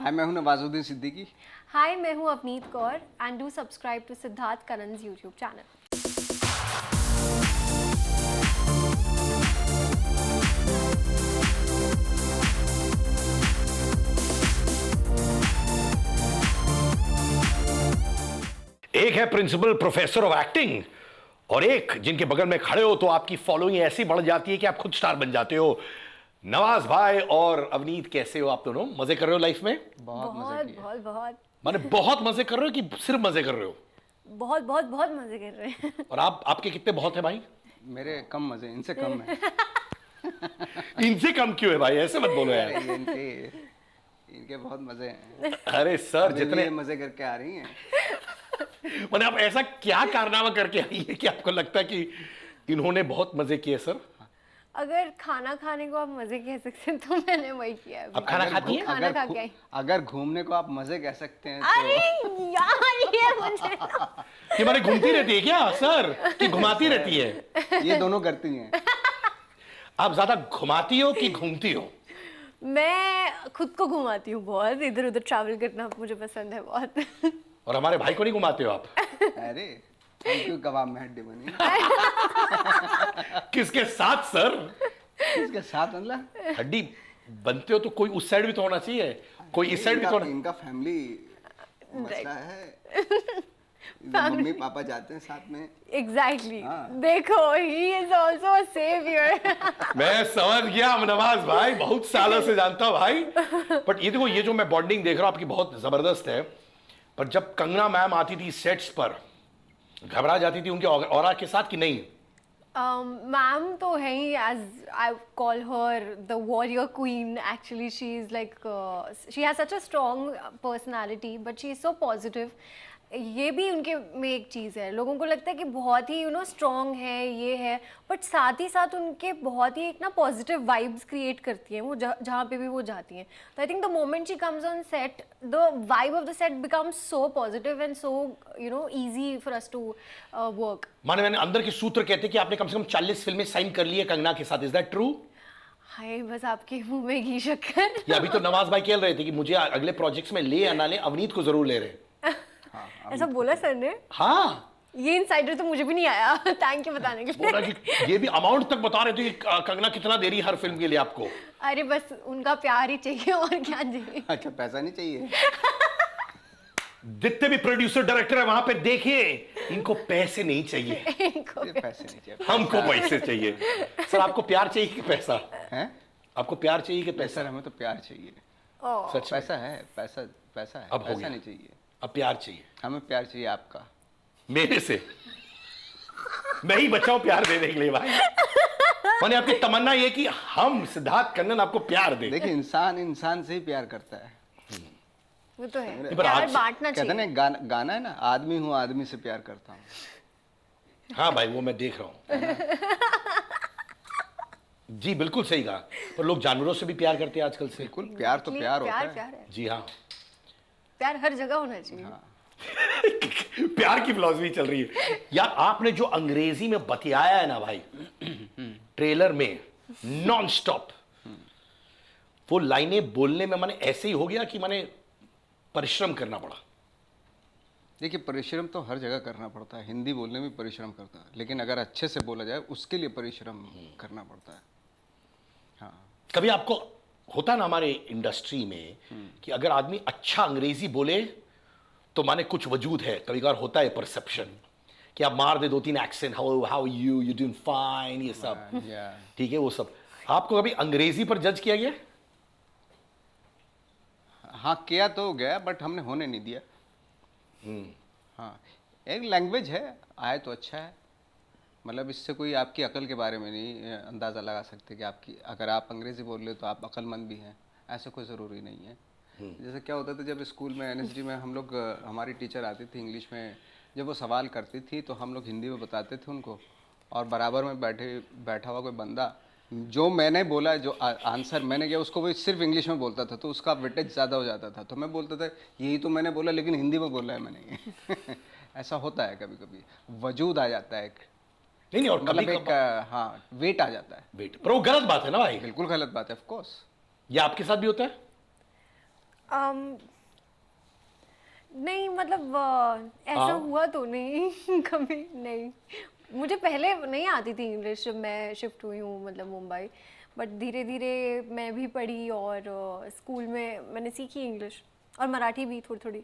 हाय, मैं हूं नवाजुद्दीन सिद्दीकी। हाय, मैं हूँ Avneet Kaur and do subscribe to Siddharth Kannan's YouTube channel. एक है प्रिंसिपल प्रोफेसर ऑफ एक्टिंग और एक जिनके बगल में खड़े हो तो आपकी फॉलोइंग ऐसी बढ़ जाती है कि आप खुद स्टार बन जाते हो। नवाज भाई और अवनीत, कैसे हो आप दोनों? मजे कर रहे हो लाइफ में? बहुत मजे बहुत किए। बहुत बहुत माने बहुत मजे कर रहे हो कि सिर्फ मजे कर रहे हो? बहुत बहुत बहुत मजे कर रहे हैं। और आपके कितने बहुत है भाई? मेरे कम मजे, इनसे कम है। इनसे कम क्यों है भाई? ऐसे मत बोलो यार। अरे, इनके बहुत मजे हैं। अरे सर, अभी जितने ये मजे करके आ रही हैं। माने आप ऐसा क्या कारनामा करके आई है कि आपको लगता है कि इन्होंने बहुत मजे किए? सर, अगर खाना खाने को आप मजे कह सकते हैं तो मैंने वही किया है। अब खाना खाती हैं? खाना खा के आई। अगर घूमने को आप मजे कह सकते हैं अरे तो यार, ये मुझे कि माने घूमती रहती है क्या सर, कि घुमाती रहती है? ये दोनों करती हैं। आप ज्यादा घुमाती हो कि घूमती हो? मैं खुद को घुमाती हूँ बहुत, इधर उधर ट्रैवल करना मुझे पसंद है बहुत। और हमारे भाई को नहीं घुमाते हो आप? अरे, हम क्यों कबाब में हड्डी बनी? किसके साथ सर? इसके साथ मतलब हड्डी बनते हो तो कोई उस साइड भी तो होना चाहिए, कोई इस साइड भी तो होना। इनका फैमिली मसला है। मम्मी पापा जाते हैं साथ में। एग्जैक्टली हाँ। देखो, he is also a saviour. मैं समझ गया नवाज भाई, बहुत सालों से जानता हूं भाई। बट ये देखो, ये जो मैं बॉन्डिंग देख रहा हूं आपकी बहुत जबरदस्त है। पर जब कंगना मैम आती थी सेट्स पर, घबरा जाती थी उनके ऑरा के साथ कि नहीं? मैम तो है ही, as I call her the warrior queen. Actually she is like, she has such a strong personality but she is so positive. ये भी उनके में एक चीज़ है, लोगों को लगता है कि बहुत ही स्ट्रॉन्ग है, ये है, बट साथ ही साथ उनके बहुत ही एक ना पॉजिटिव वाइब्स क्रिएट करती हैं वो जहाँ पे भी वो जाती हैं। तो I think the moment she comes on set, the vibe of the set becomes so positive and so easy for us to work. मैंने अंदर के सूत्र कहते कि आपने कम से कम 40 फिल्में साइन कर ली है कंगना के साथ, इज दैट ट्रू? हाय, बस आपके मुंह में घी शक्कर। या अभी तो नवाज भाई कह रहे थे कि मुझे अगले प्रोजेक्ट्स में ले या ना ले, अवनीत को जरूर ले रहे। ऐसा बोला सर ने? हाँ, ये इनसाइडर तो मुझे भी नहीं आया। थैंक यू बताने के बोला लिए। कि ये भी अमाउंट तक बता रहे थे कि कंगना कितना दे रही है हर फिल्म के लिए आपको। अरे बस उनका प्यार ही चाहिए, और क्या चाहिए। अच्छा, पैसा नहीं चाहिए? जितने भी प्रोड्यूसर डायरेक्टर है वहां पे देखिए, इनको पैसे नहीं चाहिए। इनको ये पैसे नहीं चाहिए। हमको पैसे चाहिए। सर, आपको प्यार चाहिए कि पैसा? हैं? आपको प्यार चाहिए कि पैसा? सर, हमें तो प्यार चाहिए। ओह, सच में? पैसा है, पैसा है। अब हो पैसा गया। नहीं चाहिए। अब प्यार चाहिए हमें प्यार चाहिए आपका। मेरे से। मैं ही बचा हूं प्यार देने के लिए भाई। मैंने आपकी तमन्ना ये कि हम सिद्धार्थ कन्नन आपको प्यार दे। देखिए, इंसान से ही प्यार करता है। वो तो है, पर प्यार आज बांटना कहते चाहिए। ना, गाना है ना, आदमी हूँ आदमी से प्यार करता हूँ। हाँ भाई, वो मैं देख रहा हूं। जी बिल्कुल सही कहा। पर लोग जानवरों से भी प्यार करते हैं आजकल से। बिल्कुल, प्यार तो प्यार होता प्यार है। प्यार है, जी हाँ। प्यार हर जगह होना चाहिए। प्यार की फिलॉसफी चल रही है यार। आपने जो अंग्रेजी में बतियाया है ना भाई, ट्रेलर में नॉन स्टॉप, वो लाइनें बोलने में मैंने ऐसे ही हो गया कि मैंने परिश्रम करना पड़ा। देखिए, परिश्रम तो हर जगह करना पड़ता है। हिंदी बोलने में परिश्रम करता है, लेकिन अगर अच्छे से बोला जाए उसके लिए परिश्रम करना पड़ता है। हाँ, कभी आपको होता ना हमारे इंडस्ट्री में कि अगर आदमी अच्छा अंग्रेजी बोले तो माने कुछ वजूद है। कभी कभार होता है परसेप्शन कि आप मार दे 2-3 accent, how you doing fine, ये सब या ठीक है। वो सब आपको कभी अंग्रेजी पर जज किया गया? हाँ, किया तो गया, बट हमने होने नहीं दिया। हाँ, एक लैंग्वेज है, आए तो अच्छा है। मतलब इससे कोई आपकी अकल के बारे में नहीं अंदाज़ा लगा सकते कि आपकी, अगर आप अंग्रेज़ी बोल रहे हो तो आप अक्लमंद भी हैं, ऐसा कोई ज़रूरी नहीं है। जैसे क्या होता था, जब स्कूल में एनएसडी में हम लोग, हमारी टीचर आती थी इंग्लिश में, जब वो सवाल करती थी तो हम लोग हिंदी में बताते थे उनको, और बराबर में बैठा हुआ कोई बंदा जो मैंने बोला, जो आंसर मैंने किया, उसको वो सिर्फ इंग्लिश में बोलता था, तो उसका वेटेज ज़्यादा हो जाता था। तो मैं बोलता था यही तो मैंने बोला, लेकिन हिंदी में बोला है मैंने। ऐसा होता है कभी कभी, वजूद आ जाता है एक, नहीं और कभी मतलब एक, हाँ, वेट आ जाता है। वेट, पर वो गलत बात है ना भाई। बिल्कुल गलत बात है, ऑफ कोर्स। ये आपके साथ भी होता है? नहीं मतलब ऐसा हुआ तो नहीं कभी नहीं। मुझे पहले नहीं आती थी इंग्लिश जब मैं शिफ्ट हुई हूँ मतलब मुंबई, बट धीरे धीरे मैं भी पढ़ी और स्कूल में मैंने सीखी इंग्लिश और मराठी भी थोड़ी थोड़ी।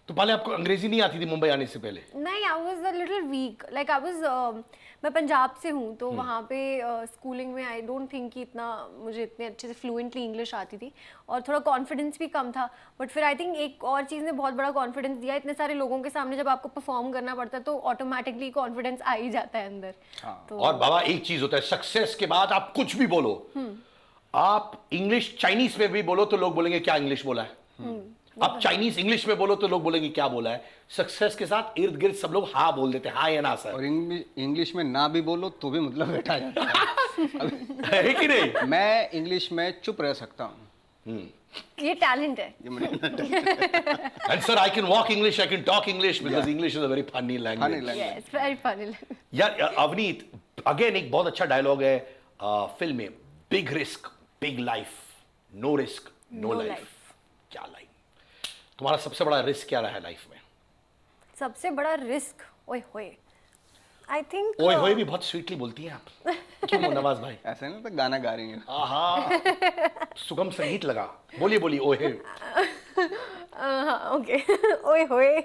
तो पहले आपको अंग्रेजी नहीं आती थी मुंबई आने से पहले? नहीं, I was a little week, like I was मैं पंजाब से हूँ तो वहाँ पे स्कूलिंग में आई डोंट थिंक कि इतना मुझे इतने अच्छे से फ्लुएंटली इंग्लिश आती थी और थोड़ा कॉन्फिडेंस भी कम था। बट फिर आई थिंक एक और चीज़ ने बहुत बड़ा कॉन्फिडेंस दिया, इतने सारे लोगों के सामने जब आपको परफॉर्म करना पड़ता है तो ऑटोमेटिकली कॉन्फिडेंस आ ही जाता है अंदर। तो और बाबा एक चीज होता है, सक्सेस के बाद आप कुछ भी बोलो, आप इंग्लिश चाइनीज में भी बोलो तो लोग बोलेंगे क्या इंग्लिश बोला है, आप चाइनीज इंग्लिश में बोलो तो लोग बोलेंगे क्या बोला है। सक्सेस के साथ इर्द गिर्द सब लोग हाँ बोल देते हैं, हाँ या ना सर। और इंग्लिश में ना भी बोलो तो भी मतलब बैठा जाता है। है कि नहीं? मैं इंग्लिश में चुप रह सकता हूँ, ये टैलेंट है। ये मेरे And sir, I can walk English, I can talk English because English is a very funny language. funny language. Yes, very funny. यार अवनीत, अगेन एक बहुत अच्छा डायलॉग है फिल्म में, big risk big life, no risk no No life. life. क्या line! तुम्हारा सबसे बड़ा रिस्क क्या रहा है लाइफ में? सबसे बड़ा रिस्क, ओए होए, आई थिंक ओए होए भी बहुत स्वीटली बोलती हैं आप, क्यों नवाज भाई? ऐसे ना तो गाना गा रही है। आहा, सुगम संगीत लगा, बोलिए बोलिए ओए। हाँ ओके ओए होए।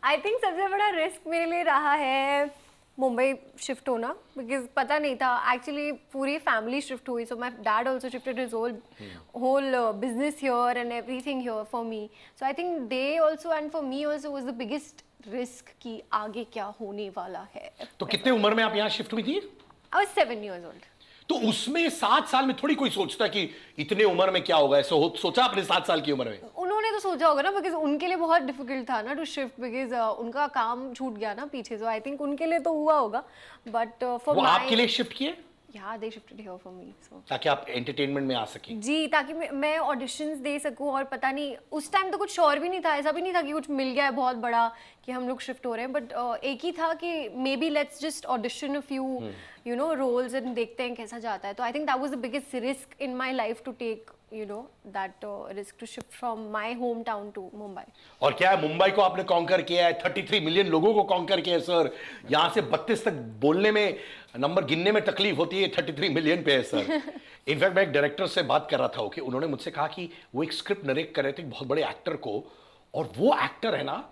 आई थिंक सबसे बड़ा रिस्क मेरे लिए रहा है मुंबई शिफ्ट होना, बिकॉज पता नहीं था एक्चुअली, पूरी फैमिली शिफ्ट हुई, so my dad also shifted his whole business here and everything here for me, so I think they also and for me also was the biggest risk कि आगे क्या होने वाला है। तो कितने उम्र में आप यहाँ शिफ्ट हुई थी? I was 7 years old. तो उसमें 7 साल में थोड़ी कोई सोचता कि इतने उम्र में क्या होगा, ऐसा सोचा आपने 7 साल की उम्र में? उन्होंने तो सोचा होगा ना, बिकॉज उनके लिए बहुत डिफिकल्ट था ना टू शिफ्ट, बिकॉज उनका काम छूट गया ना पीछे, सो आई थिंक उनके लिए तो हुआ होगा, बट फॉर वो माय आपके लिए शिफ्ट किए या they shifted here for me, so ताकि आप एंटरटेनमेंट में आ सकें? जी, ताकि मैं ऑडिशंस दे सकूं, और पता नहीं उस टाइम तो कुछ श्योर भी नहीं था, ऐसा भी नहीं था कि कुछ मिल गया है बहुत बड़ा कि हम लोग शिफ्ट हो रहे हैं, बट एक ही था कि maybe let's just audition a few you know roles and देखते हैं कैसा जाता है। तो I think that was the biggest risk in my life to take, you know, that risk to shift from my home town to Mumbai. और क्या है, मुंबई को आपने कॉन्कर किया है, 33 मिलियन लोगों को कॉन्कर किया है सर। यहाँ से 32 तक बोलने में, नंबर गिनने में तकलीफ होती है, 33 मिलियन पे है सर। इनफैक्ट मैं एक डायरेक्टर से बात कर रहा था कि उन्होंने मुझसे कहा कि वो एक स्क्रिप्ट नरेट कर रहे थे बहुत बड़े एक्टर को, और वो एक्टर है ना,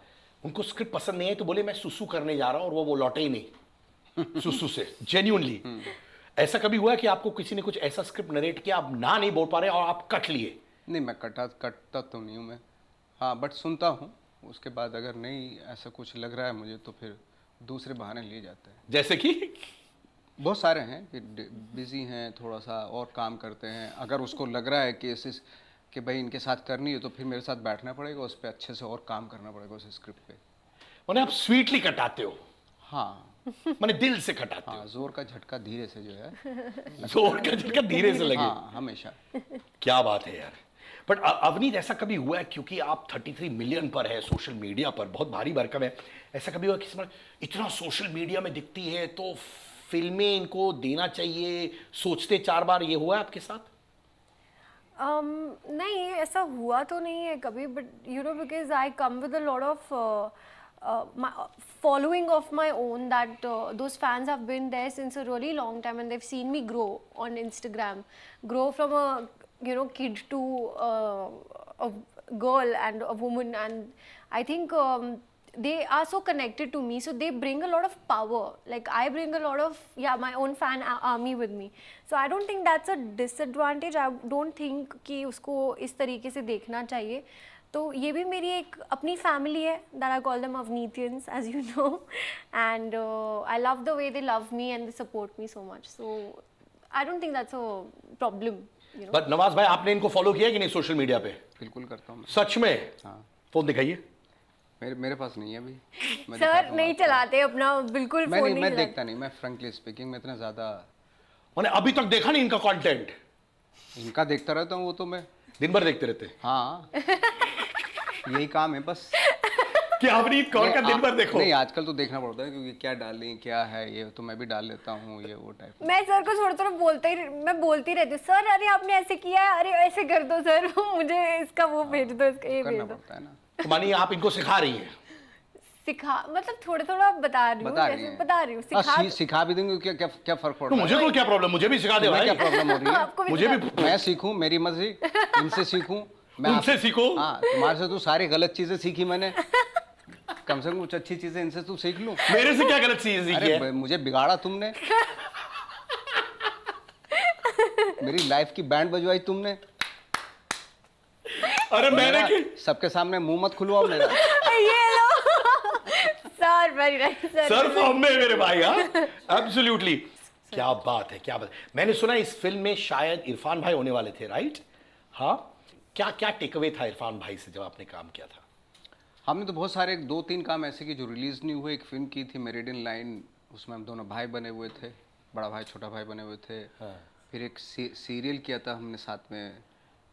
उनको स्क्रिप्ट पसंद नहीं है तो बोले मैं सुसु करने जा रहा हूँ, और वो लौटे ही नहीं सुसु से, जेन्युइनली। ऐसा कभी हुआ कि आपको किसी ने कुछ ऐसा स्क्रिप्ट नरेट किया, आप ना नहीं बोल पा रहे और आप कट लिए? नहीं, मैं कटता तो नहीं हूँ मैं, हाँ, बट सुनता हूँ, उसके बाद अगर नहीं ऐसा कुछ लग रहा है मुझे तो फिर दूसरे बहाने लिए जाते हैं। जैसे कि बहुत सारे हैं कि बिजी हैं, थोड़ा सा और काम करते हैं, अगर उसको लग रहा है कि कि भाई इनके साथ करनी है तो फिर मेरे साथ बैठना पड़ेगा, उस पर अच्छे से और काम करना पड़ेगा उस स्क्रिप्ट पे। मैंने आप स्वीटली कटाते हो? हाँ मैंने दिल से कटाते हाँ, जोर का झटका धीरे से जो है, हो? जोर का झटका धीरे से लगे। हाँ हमेशा। क्या बात है यार। बट अवनीत, ऐसा कभी हुआ है, क्योंकि आप 33 मिलियन पर है सोशल मीडिया पर, बहुत भारी भरकम है, ऐसा कभी हुआ किसी इतना सोशल मीडिया में दिखती है तो फिल्में इनको देना चाहिए, सोचते 4 बार, ये हुआ है आपके साथ? नहीं, ऐसा हुआ तो नहीं है कभी, but you know, because I come with a lot of following of my own, that those fans have been there since a really long time and they've seen me grow on Instagram, grow from a, you know, kid to a girl and a woman, and I think they are so connected to me, so they bring a lot of power, like I bring a lot of my own fan army with me, so I don't think that's a disadvantage. I don't think कि उसको इस तरीके से देखना चाहिए। तो ये भी मेरी एक अपनी फैमिली है, that I call them Avnitians, as you know, and I love the way they love me and they support me so much, so I don't think that's a problem, you know. But Nawaz भाई, आपने इनको follow किया कि नहीं social media पे? बिल्कुल करता हूँ मैं। सच में? हाँ, फोन दिखाइए। मेरे पास नहीं है अभी। मैं सर दिखाता हूँ नहीं आपको। चलाते अपना, बिल्कुल मैं फोन नहीं, नहीं मैं चलाते। देखता नहीं, मैं फ्रैंकली स्पीकिंग में इतना ज़्यादा मैंने अभी तक देखा नहीं इनका कंटेंट। इनका देखता रहता हूँ, वो तो मैं दिन भर देखते रहते हैं। हाँ यही काम है बस। कि अवनीत कौर का दिन भर देखो। नहीं, आजकल तो देखना पड़ता है क्योंकि क्या डालें क्या है, ये तो मैं भी डाल लेता हूँ, ये वो टाइप। मैं सर को थोड़ा थोड़ा मैं बोलती रहती हूँ, सर अरे आपने ऐसे किया है, अरे ऐसे कर दो सर, मुझे इसका वो भेज दो, इसका ये भेज करना दो। पड़ता है ना। तो मानिए आप इनको सिखा रही हैं। सिखा मतलब थोड़ा थोड़ा बता रही हूँ, बता रही हूँ, सिखा भी दूंगी, क्या क्या क्या फर्क पड़ तो रहा है? मुझे कोई क्या प्रॉब्लम, मुझे भी सिखा दे भाई। क्या प्रॉब्लम हो रही है? आपको भी मुझे सिखा भी मैं सीखूं, मेरी मर्जी, इनसे सीखूं, उनसे सीखो। हाँ, तुम्हारे से तो सारी गलत चीजें सीखी मैंने, कम से कम कुछ अच्छी चीजें इनसे तू सीख लूं। मेरे से क्या गलत चीज सीखी है? अरे मुझे बिगाड़ा तुमने, मेरी लाइफ की बैंड बजवाई तुमने। अरे मैंने की सबके सामने मुंह मत खुलवाओ मेरा। ये लो sir, very nice sir form में मेरे भाई। हाँ, एब्सोल्युटली। क्या बात है, क्या बात। मैंने सुना इस फिल्म में शायद इरफान भाई होने वाले थे, राइट? हाँ, क्या क्या टेक अवे था इरफान भाई से जब आपने काम किया था? हमने तो बहुत सारे 2-3 काम ऐसे की जो रिलीज नहीं हुए। एक फिल्म की थी मेरिडियन लाइन, उसमें हम दोनों भाई बने हुए थे, बड़ा भाई छोटा भाई बने हुए थे। हाँ। फिर एक सीरियल किया था हमने साथ में,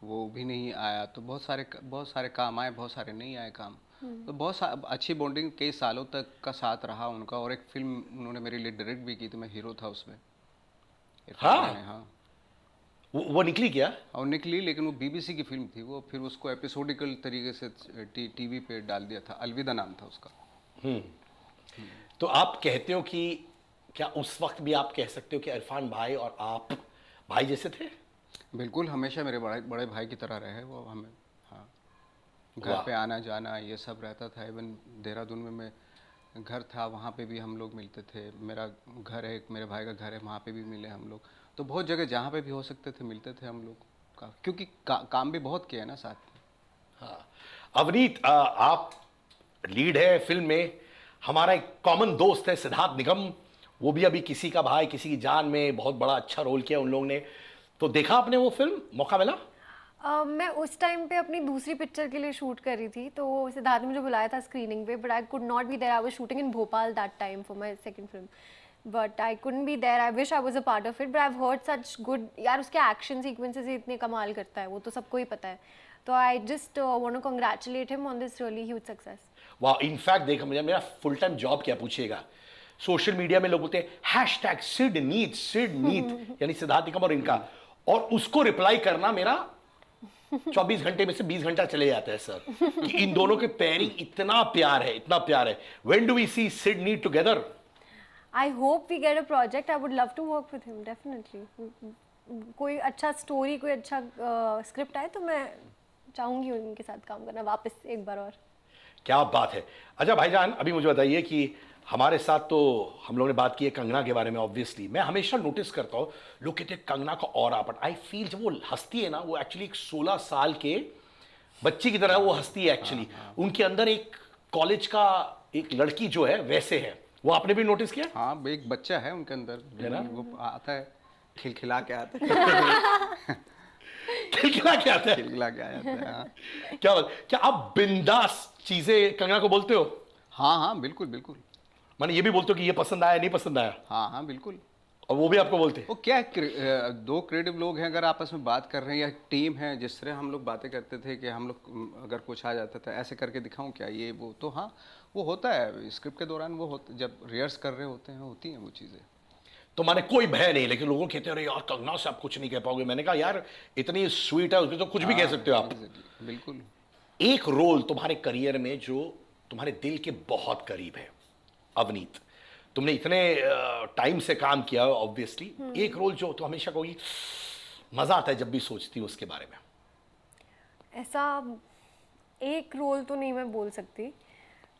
वो भी नहीं आया। तो बहुत सारे काम आए, बहुत सारे नहीं आए काम। तो अच्छी बॉन्डिंग कई सालों तक का साथ रहा उनका। और एक फिल्म उन्होंने मेरे लिए डायरेक्ट भी की, तो मैं हीरो था उसमें। हाँ? हाँ, वो निकली क्या? और निकली, लेकिन वो बीबीसी की फिल्म थी वो। फिर उसको एपिसोडिकल तरीके से टीवी पे डाल दिया था। अलविदा नाम था उसका। तो आप कहते हो कि क्या उस वक्त भी आप कह सकते हो कि इरफान भाई और आप भाई जैसे थे? बिल्कुल, हमेशा मेरे बड़े भाई की तरह रहे वो हमें। हाँ, घर वाह। पे आना जाना ये सब रहता था। इवन देहरादून में मैं घर था, वहाँ पे भी हम लोग मिलते थे। मेरा घर है, मेरे भाई का घर है, वहाँ पे भी मिले हम लोग। तो बहुत जगह जहाँ पे भी हो सकते थे मिलते थे हम लोग क्योंकि काम भी बहुत किया है ना साथ में। हाँ। अवनीत, आप लीड है फिल्म में। हमारा एक कॉमन दोस्त है सिद्धार्थ निगम, वो भी अभी किसी का भाई किसी की जान में बहुत बड़ा अच्छा रोल किया उन लोगों ने। तो देखा आपने वो फिल्म, मौका मिला? मैं उस टाइम पे अपनी दूसरी पिक्चर के लिए शूट कर रही थी, तो सिद्धार्थ ने मुझे बुलाया था स्क्रीनिंग पे, but I could not be there. I was shooting in Bhopal that time for my second film, but I couldn't be there. I wish I was a part of it, but I have heard such good. यार उसके action sequences ही इतने कमाल करता है, वो तो सबको ही पता है। तो I just want to congratulate him on this really huge success. वाह, इनफैक्ट देखा, मुझे मेरा फुल टाइम जॉब क्या पूछिएगा, सोशल मीडिया में लोग बोलते हैं हैशटैग सिड नीट यानी सिद्धार्थ निगम और इनका, और उसको रिप्लाई करना मेरा 24 घंटे में से 20 घंटा चले जाता है सर, कि इन दोनों के पेयरिंग इतना प्यार है, इतना प्यार है। When do we see Sid Neet together? I hope we get a project. I would love to work with him, definitely. कोई अच्छा स्टोरी, कोई अच्छा स्क्रिप्ट आए तो मैं चाहूँगी उनके साथ काम करना वापस एक बार और। क्या बात है। अच्छा भाईजान, अभी मुझे बताइए कि हमारे साथ तो हम लोगों ने बात की है कंगना के बारे में। ऑब्वियसली मैं हमेशा नोटिस करता हूँ, लोग कहते हैं कंगना का ऑरा, बट आई फील जब वो हंसती है ना, वो एक्चुअली एक 16 साल के बच्ची की तरह वो हंसती है एक्चुअली। उनके अंदर एक कॉलेज का एक लड़की जो है वैसे है, वो आपने भी नोटिस किया? हाँ, एक बच्चा है उनके अंदर, है ना? वो आता है, खिलखिला के आता है। खिलखिला के आता है, खिलखिला के आ जाता है। हाँ। क्या बात। क्या आप बिंदास चीजें कंगना को बोलते हो? हाँ हाँ, बिल्कुल बिल्कुल। माने ये भी बोलते हो कि ये पसंद आया नहीं पसंद आया? हाँ हाँ, बिल्कुल। और वो भी आपको बोलते हैं? वो क्या है, दो क्रिएटिव लोग हैं, अगर आपस में बात कर रहे हैं, या टीम है, जिस तरह हम लोग बातें करते थे कि हम लोग अगर कुछ आ जाता था ऐसे करके दिखाऊं क्या, ये वो, तो हाँ वो होता है स्क्रिप्ट के दौरान, वो होता जब रिहर्स कर रहे होते हैं होती हैं वो चीज़ें। तो माने कोई भय नहीं, लेकिन लोगों कहते हैं अरे यार कंगना से आप कुछ नहीं कह पाओगे। मैंने कहा यार इतनी स्वीट है, उसमें तो कुछ भी कह सकते हो आप। बिल्कुल। एक रोल तुम्हारे करियर में जो तुम्हारे दिल के बहुत करीब है, अवनीत, तुमने इतने टाइम से काम किया है ऑब्वियसली, एक रोल जो तो हमेशा कहोगी मजा आता है जब भी सोचती हूँ उसके बारे में? ऐसा एक रोल तो नहीं मैं बोल सकती,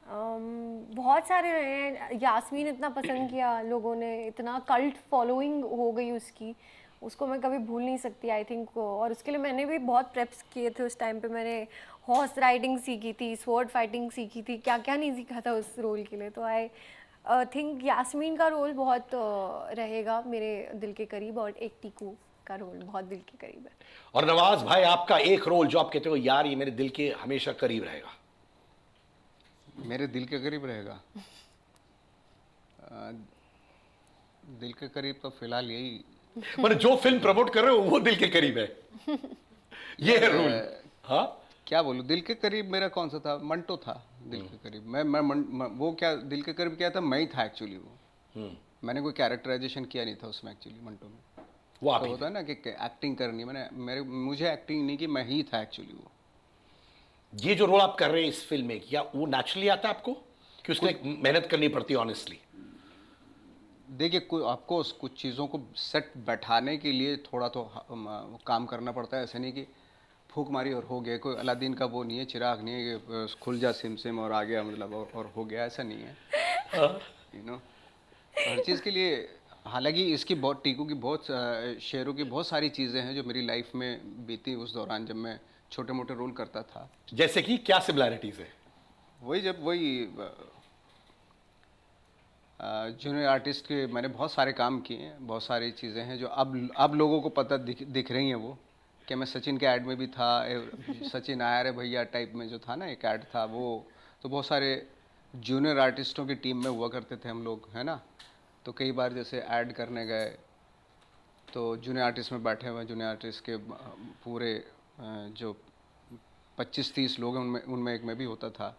बहुत सारे रहे हैं। यास्मीन इतना पसंद किया लोगों ने, इतना कल्ट फॉलोइंग हो गई उसकी, उसको मैं कभी भूल नहीं सकती आई थिंक। और उसके लिए मैंने भी बहुत प्रेप्स किए थे उस टाइम पे। मैंने हॉर्स राइडिंग सीखी थी, स्वॉर्ड फाइटिंग सीखी थी, क्या क्या नहीं सीखा था उस रोल के लिए। तो आई थिंक यास्मीन का रोल बहुत रहेगा मेरे दिल के करीब, और एक टीकू का रोल बहुत दिल के करीब है। और नवाज भाई, आपका एक रोल जो आप कहते हो यार ये मेरे दिल के हमेशा करीब रहेगा? मेरे दिल के करीब रहेगा, दिल के करीब तो फिलहाल यही, मतलब जो फिल्म प्रमोट कर रहे हो वो दिल के करीब है, ये है रोल। हाँ, क्या बोलूं, दिल के करीब मेरा कौन सा था, मंटो था दिल के करीब। वो क्या दिल के करीब क्या था, मैं ही था एक्चुअली वो। मैंने कोई कैरेक्टराइजेशन किया नहीं था उसमें एक्चुअली मंटो में। वो आप तो ही होता है ना कि एक्टिंग करनी, मुझे एक्टिंग नहीं की, मैं ही था एक्चुअली वो। ये जो रोल आप कर रहे हैं इस फिल्म में, क्या वो नेचुरली आता है आपको कि उसके लिए मेहनत करनी पड़ती है ऑनेस्टली? देखिए आपको कुछ चीज़ों को सेट बैठाने के लिए थोड़ा तो काम करना पड़ता है। ऐसे नहीं कि फूक मारी और हो गया। कोई अलादीन का वो नहीं है, चिराग नहीं है कि खुल जा सिम सिम और आ गया, मतलब और हो गया, ऐसा नहीं है। यू नो, हर चीज़ के लिए, हालांकि इसकी बहुत, टीकू की बहुत, शेरों की बहुत सारी चीज़ें हैं जो मेरी लाइफ में बीती उस दौरान जब मैं छोटे मोटे रोल करता था। जैसे कि क्या सिमिलैरिटीज है? वही जूनियर आर्टिस्ट के मैंने बहुत सारे काम किए हैं। बहुत सारी चीज़ें हैं जो अब लोगों को पता दिख रही हैं। वो कि मैं सचिन के ऐड में भी था, सचिन आया रे भैया टाइप में जो था ना, एक ऐड था वो। तो बहुत सारे जूनियर आर्टिस्टों की टीम में हुआ करते थे हम लोग, है ना। तो कई बार जैसे ऐड करने गए तो जूनियर आर्टिस्ट में बैठे हुए, जूनियर आर्टिस्ट के पूरे जो 25-30 लोग हैं उनमें एक मैं भी होता था।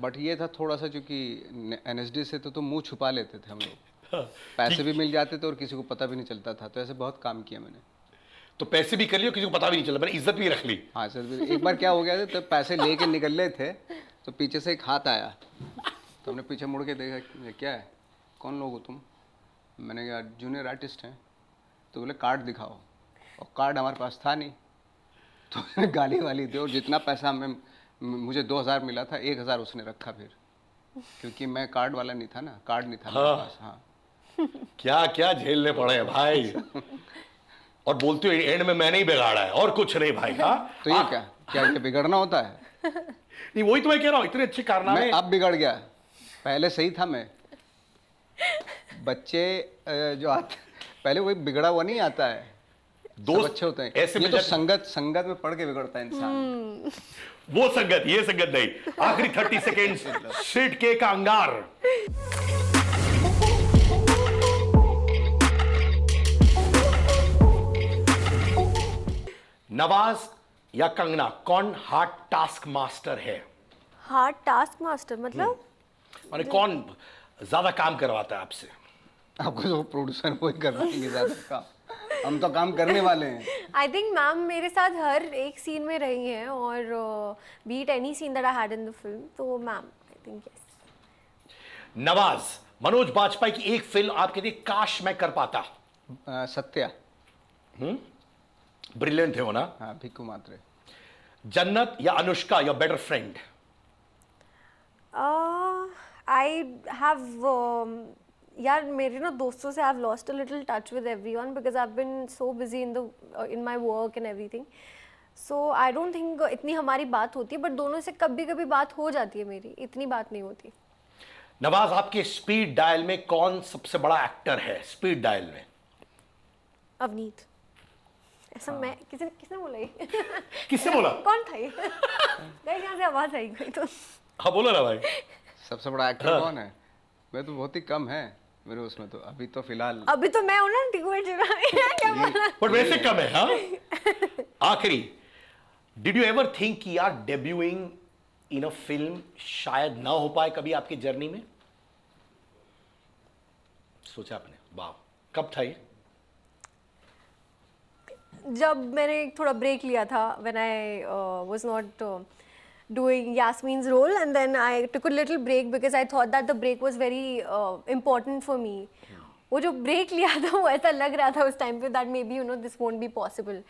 बट ये था थोड़ा सा, चूँकि NSD से तो मुंह छुपा लेते थे हम लोग। पैसे भी मिल जाते थे और किसी को पता भी नहीं चलता था। तो ऐसे बहुत काम किया मैंने। तो पैसे भी कर लिए, किसी को पता भी नहीं चला, मैंने इज्जत भी रख ली। हाँ सर, एक बार क्या हो गया था, तो पैसे लेके निकल रहे थे तो पीछे से एक हाथ आया। तो हमने पीछे मुड़ के देखा, क्या है, कौन लोग हो तुम? मैंने कहा जूनियर आर्टिस्ट हैं। तो बोले कार्ड दिखाओ, और कार्ड हमारे पास था नहीं। तो उसने गाली वाली दी, और जितना पैसा मुझे 2000 मिला था, 1000 उसने रखा फिर, क्योंकि मैं कार्ड वाला नहीं था ना, कार्ड नहीं था मेरे पास। हाँ, क्या क्या झेलने पड़े हैं भाई। और बोलते हो एंड में मैंने ही बिगाड़ा है और कुछ नहीं भाई। हाँ, तो ये क्या ये बिगड़ना होता है? नहीं, वही तो मैं कह रहा हूँ, इतने अच्छे कारनामे। मैं अब बिगड़ गया, पहले सही था मैं। बच्चे जो आते, पहले वही बिगड़ा हुआ नहीं आता है, दोस्त अच्छे होते हैं। ऐसे ये तो संगत में पढ़ के बिगड़ता है इंसान। वो संगत, ये संगत नहीं। आखिरी 30 सेकेंड सीट के का अंगार। नवाज या कंगना, कौन हार्ड टास्क मास्टर है? हार्ड टास्क मास्टर मतलब? माने कौन ज्यादा काम करवाता है आपसे? आपको जो प्रोड्यूसर वही कर पाएंगे ज्यादा काम, हम तो काम करने वाले हैं। आई थिंक मैम मेरे साथ हर एक सीन में रही हैं, और beat any scene that I had in the film, तो ma'am I think yes. Nawaz, Manoj Bajpayee की एक फिल्म आप कहते काश मैं कर पाता। सत्या। ब्रिलियंट है वो ना। हाँ, भिक्कू मात्रे। जन्नत या Anushka, your better friend? I have यार, मेरे ना दोस्तों से I have lost a little touch with everyone because I have been so busy in my work and everything. So I don't think इतनी हमारी बात होती है, बट दोनों से कभी कभी बात हो जाती है मेरी, इतनी बात नहीं होती। नवाज, आपके स्पीड डायल में कौन सबसे बड़ा एक्टर है स्पीड डायल में? अवनीत। ऐसा मैं किसने बोला ये? किसने बोला? कौन था ये? नहीं, यहाँ से आवाज आई कोई तो। हाँ बोलो ना भाई। सबसे बड़ा एक्टर कौन है? मैं तो बहुत ही कम है मेरे उसमें, तो अभी तो फिलहाल अभी तो मैं हूं ना टिकट क्या बोला? बट वैसे कम है। हाँ, आखिरी, डिड यू एवर थिंक कि यार डेब्यूइंग इन अ फिल्म शायद ना हो पाए कभी आपकी जर्नी में? सोचा आपने? वाह, कब था ये? जब मैंने थोड़ा ब्रेक लिया था, when I was not doing Yasmin's role, and then I took a little break because I thought that the break was very important for me. वो जो ब्रेक लिया था वो ऐसा लग रहा था उस टाइम पे that maybe you know this won't be possible,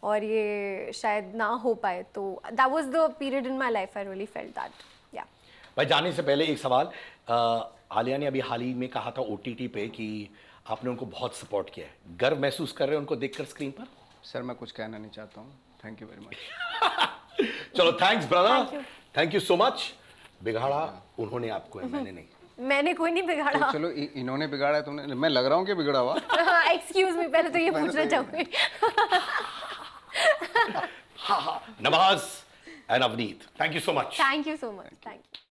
और ये शायद ना हो पाए। तो that was the period in my life I really felt that, yeah. भाई जाने से पहले एक सवाल, आलिया ने अभी हाल ही में कहा था OTT पे कि आपने उनको बहुत सपोर्ट किया है, गर्व महसूस कर रहे हैं उनको देखकर स्क्रीन पर? सर मैं कुछ कहना नहीं चाहता हूँ, थैंक यू वेरी मच। चलो, thanks brother, thank you so much. बिगाड़ा उन्होंने आपको है, मैंने नहीं। मैंने कोई नहीं बिगाड़ा। तो चलो इन्होंने बिगाड़ा है तुमने, मैं लग रहा हूँ कि बिगड़ा हुआ। एक्सक्यूज मी, पहले तो ये पूछना चाहूंगी। हाँ, Nawaz and Avneet, thank you so much. Thank you so much, thank you.